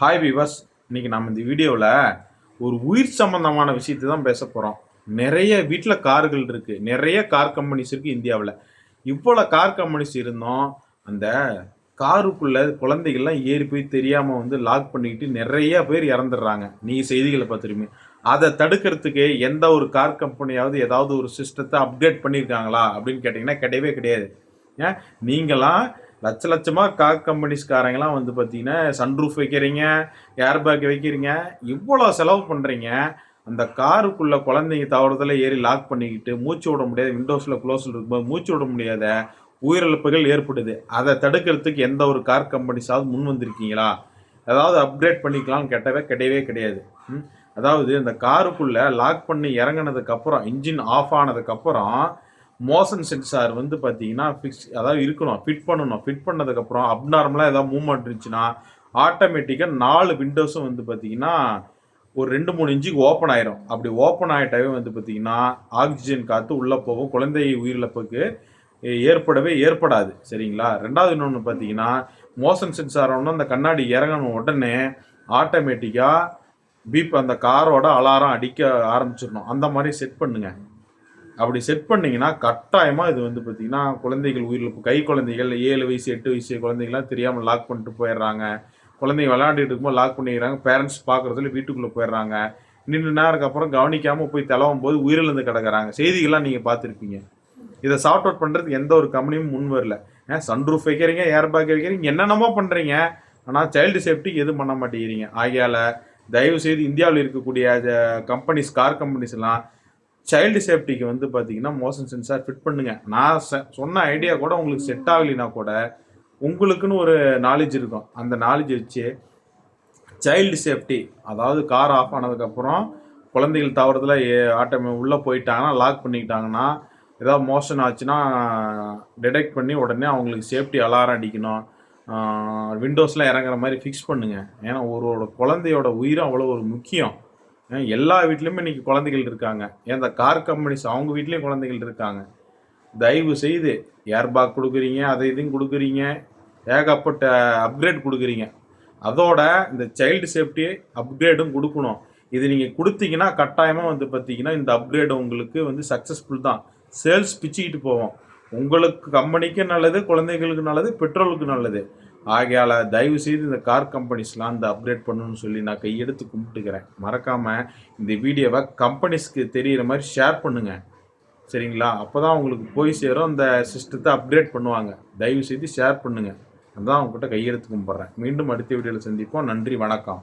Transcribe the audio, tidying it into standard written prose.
Hi விவஸ், இன்னைக்கு நம்ம இந்த வீடியோவில் ஒரு உயிர் சம்பந்தமான விஷயத்தை தான் பேச போகிறோம். நிறைய வீட்டில் கார்கள் இருக்குது, நிறைய கார் கம்பெனிஸ் இருக்குது இந்தியாவில். இவ்வளோ கார் கம்பெனிஸ் இருந்தோம், அந்த காருக்குள்ளே குழந்தைகள்லாம் ஏறி போய் தெரியாமல் லாக் பண்ணிக்கிட்டு நிறைய பேர் இறந்துடுறாங்க. நீங்கள் செய்திகளை பார்த்துருமே. அதை தடுக்கிறதுக்கு எந்த ஒரு கார் கம்பெனியாவது ஏதாவது ஒரு சிஸ்டத்தை அப்டேட் பண்ணியிருக்காங்களா அப்படின்னு கேட்டிங்கன்னா கிடையவே கிடையாது. ஏன் நீங்களாம் லட்ச லட்சமாக கார் கம்பெனிஸ்காரங்களாம் பார்த்தீங்கன்னா சன்ரூஃப் வைக்கிறீங்க, ஏர்பேக் வைக்கிறீங்க, இவ்வளோ செலவு பண்ணுறீங்க. அந்த காருக்குள்ளே குழந்தைங்க தவறுதல ஏறி லாக் பண்ணிக்கிட்டு மூச்சு விட முடியாது, விண்டோஸில் க்ளோஸில் இருக்கும்போது மூச்சு விட முடியாத உயிரிழப்புகள் ஏற்படுது. அதை தடுக்கிறதுக்கு எந்த ஒரு கார் கம்பெனிஸாவது முன் வந்திருக்கீங்களா? ஏதாவது அப்கிரேட் பண்ணிக்கலாம்னு கிடையவே கிடையாது. அதாவது இந்த காருக்குள்ளே லாக் பண்ணி இறங்கினதுக்கப்புறம், இன்ஜின் ஆஃப் ஆனதுக்கப்புறம் மோஷன் சென்சார் பார்த்தீங்கன்னா அதாவது இருக்கணும், ஃபிட் பண்ணணும். ஃபிட் பண்ணதுக்கப்புறம் அப்நார்மலாக ஏதாவது மூவ்மெண்ட் இருந்துச்சுன்னா ஆட்டோமேட்டிக்காக 4 விண்டோஸும் பார்த்தீங்கன்னா ஒரு 2-3 இன்ச்சுக்கு ஓப்பன் ஆயிரும். அப்படி ஓப்பன் ஆகிட்டாவே பார்த்தீங்கன்னா ஆக்சிஜன் காற்று உள்ளே போகும், குழந்தை உயிரிழப்புக்கு ஏற்படவே ஏற்படாது. சரிங்களா? ரெண்டாவது இன்னொன்று பார்த்தீங்கன்னா மோஷன் சென்சார் ஒன்று அந்த கண்ணாடி இறங்கணும் உடனே ஆட்டோமேட்டிக்காக பீப் அந்த காரோட அலாரம் அடிக்க ஆரம்பிச்சிடணும். அந்த மாதிரி செட் பண்ணுங்கள். அப்படி செட் பண்ணிங்கன்னா கட்டாயமாக இது பார்த்தீங்கன்னா குழந்தைகள் உயிரிழப்பு, கை குழந்தைகள் 7 வயசு 8 வயசு குழந்தைகள்லாம் தெரியாமல் லாக் பண்ணிட்டு போயிடுறாங்க. குழந்தைங்க விளையாண்டுட்டு இருக்கும்போது லாக் பண்ணிக்கிறாங்க. பேரண்ட்ஸ் பார்க்குறதுல வீட்டுக்குள்ளே போயிடுறாங்க. நின்று நேரத்துக்கு அப்புறம் கவனிக்காமல் போய் தளவும் போது உயிரிழந்து கிடக்கிறாங்க. செய்திகள்லாம் நீங்கள் பார்த்துருப்பீங்க. இதை சார்ட் அவுட் பண்ணுறதுக்கு எந்த ஒரு கம்பெனியும் முன் வரல. சன்ரூஃப் வைக்கிறீங்க, ஏர்பேக் வைக்கிறீங்க, என்னென்னமோ பண்ணுறீங்க. ஆனால் சைல்டு சேஃப்டிக்கு எதுவும் பண்ண மாட்டேங்கிறீங்க. ஆகையால் தயவுசெய்து இந்தியாவில் இருக்கக்கூடிய கம்பெனிஸ், கார் கம்பெனிஸ் எல்லாம் சைல்டு சேஃப்டிக்கு பார்த்தீங்கன்னா மோஷன் சென்சார் ஃபிட் பண்ணுங்கள். நான் சொன்ன ஐடியா கூட உங்களுக்கு செட் ஆகலைன்னா கூட உங்களுக்குன்னு ஒரு நாலேஜ் இருக்கும். அந்த நாலேஜ் வச்சு சைல்டு சேஃப்டி, அதாவது கார் ஆஃப் ஆனதுக்கப்புறம் குழந்தைகள் தவறுதல உள்ளே போயிட்டாங்கன்னா, லாக் பண்ணிக்கிட்டாங்கன்னா, ஏதாவது மோஷன் ஆச்சுன்னா டிடெக்ட் பண்ணி உடனே அவங்களுக்கு சேஃப்டி அலாரம் அடிக்கணும். விண்டோஸ்லாம் இறங்குற மாதிரி ஃபிக்ஸ் பண்ணுங்கள். ஏன்னா ஒரு குழந்தையோட உயிரும் அவ்வளோ ஒரு முக்கியம். எல்லா வீட்லேயுமே இன்றைக்கி குழந்தைகள் இருக்காங்க. ஏன் இந்த கார் கம்பெனிஸ் அவங்க வீட்லேயும் குழந்தைகள் இருக்காங்க. தயவு செய்து ஏர்பேக் கொடுக்குறீங்க, அதை இதையும் கொடுக்குறீங்க, ஏகப்பட்ட அப்கிரேட் கொடுக்குறீங்க. அதோட இந்த சைல்டு சேஃப்டி அப்கிரேடும் கொடுக்கணும். இது நீங்கள் கொடுத்தீங்கன்னா கட்டாயமாக பார்த்தீங்கன்னா இந்த அப்கிரேடு உங்களுக்கு சக்ஸஸ்ஃபுல் தான். சேல்ஸ் பிச்சுக்கிட்டு போவோம். உங்களுக்கு கம்பெனிக்கும் நல்லது, குழந்தைகளுக்கு நல்லது, பெட்ரோலுக்கு நல்லது. ஆகையால் தயவு செய்து இந்த கார் கம்பெனிஸ்லாம் இந்த அப்கிரேட் பண்ணணும்னு சொல்லி நான் கையெடுத்து கும்பிட்டுக்கிறேன். மறக்காமல் இந்த வீடியோவை கம்பெனிஸ்க்கு தெரிகிற மாதிரி ஷேர் பண்ணுங்கள். சரிங்களா? அப்போ தான் உங்களுக்கு போய் சேரும். அந்த சிஸ்டத்தை அப்கிரேட் பண்ணுவாங்க. தயவு செய்து ஷேர் பண்ணுங்கள். அதான் உங்கள்கிட்ட கையெடுத்து கும்பிட்றேன். மீண்டும் அடுத்த வீடியோவில் சந்திப்போம். நன்றி, வணக்கம்.